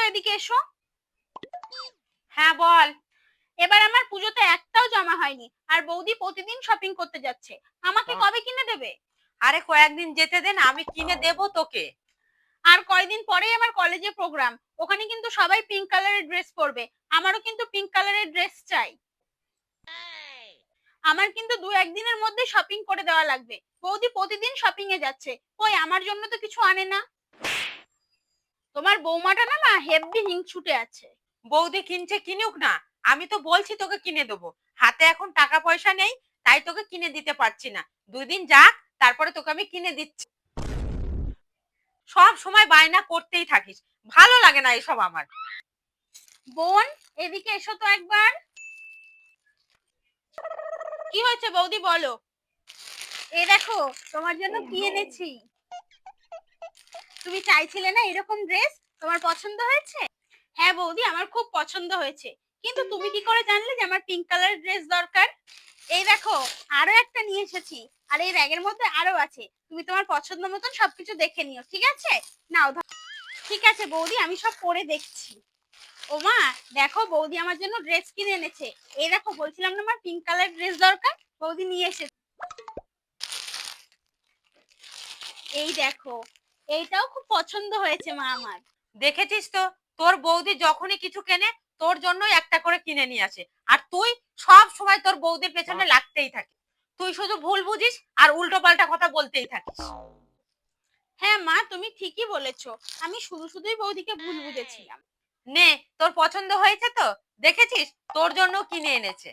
এদিকে এসো। হ্যাঁ বল। এবার আমার পুজোতে একটাও জামা হয়নি, আর বৌদি প্রতিদিন শপিং করতে যাচ্ছে, আমাকে কবে কিনে দেবে? আরে কয়েকদিন যেতে দে না, আমি কিনে দেবো তোকে। আর কয়দিন পরেই আমার কলেজে প্রোগ্রাম, ওখানে কিন্তু সবাই পিঙ্ক কালারের ড্রেস পরবে, আমারও কিন্তু পিঙ্ক কালারের ড্রেস চাই। আমার কিন্তু 2-1 দিনের মধ্যে শপিং করে দেওয়া লাগবে। বৌদি প্রতিদিন শপিং এ যাচ্ছে, কই আমার জন্য তো কিছু আনে না। তোমার বৌমাটা না মা হেভি হিংসুটে আছে। বৌদি কিনছে কিনুক না, আমি তো বলছি তোকে কিনে দেবো, হাতে এখন টাকা পয়সা নেই, তাই তোকে কিনে দিতে পারছি না। 2 দিন যাক, তারপরে তোকে আমি কিনে দিচ্ছি। সব সময় বায়না করতেই থাকিস, ভালো লাগে না এসব আমার। বোন এদিকে এসো তো একবার। কি হয়েছে বৌদি বলো। এই দেখো তোমার জন্য কি এনেছি। তুমি চাইছিলে না এরকম ড্রেস, তোমার পছন্দ হয়েছে? হ্যাঁ বৌদি আমার খুব পছন্দ হয়েছে, কিন্তু তুমি কি করে জানলে যে আমার পিঙ্ক কালারের ড্রেস দরকার? এই দেখো আরো একটা নিয়ে এসেছি, আর এই ব্যাগের মধ্যে আরো আছে, তুমি তোমার পছন্দ মতন সবকিছু দেখে নিও, ঠিক আছে? নাও ঠিক আছে বৌদি, আমি সব পরে দেখছি। ও মা দেখো বৌদি আমার জন্য ড্রেস কিনে এনেছে। এই দেখো বলছিলাম না আমার পিঙ্ক কালার ড্রেস দরকার, বৌদি নিয়ে এসেছে। এই দেখো এইটাও খুব পছন্দ হয়েছে মা আমার। দেখেছিস তো, তোর বৌদি যখনই কিছু কেনে তোর জন্যই একটা করে কিনে নিয়ে আসে, আর তুই সব সময় তোর বৌদির পেছনে লাগতেই থাকিস। তুই শুধু ভুল বুঝিস আর উল্টো পাল্টা কথা বলতেই থাকিস। হ্যাঁ মা তুমি ঠিকই বলেছো, আমি শুধুই বৌদিকে ভুল বুঝেছিলাম। নে, তোর পছন্দ হয়েছে তো? দেখেছিস, তোর জন্য কিনে এনেছে।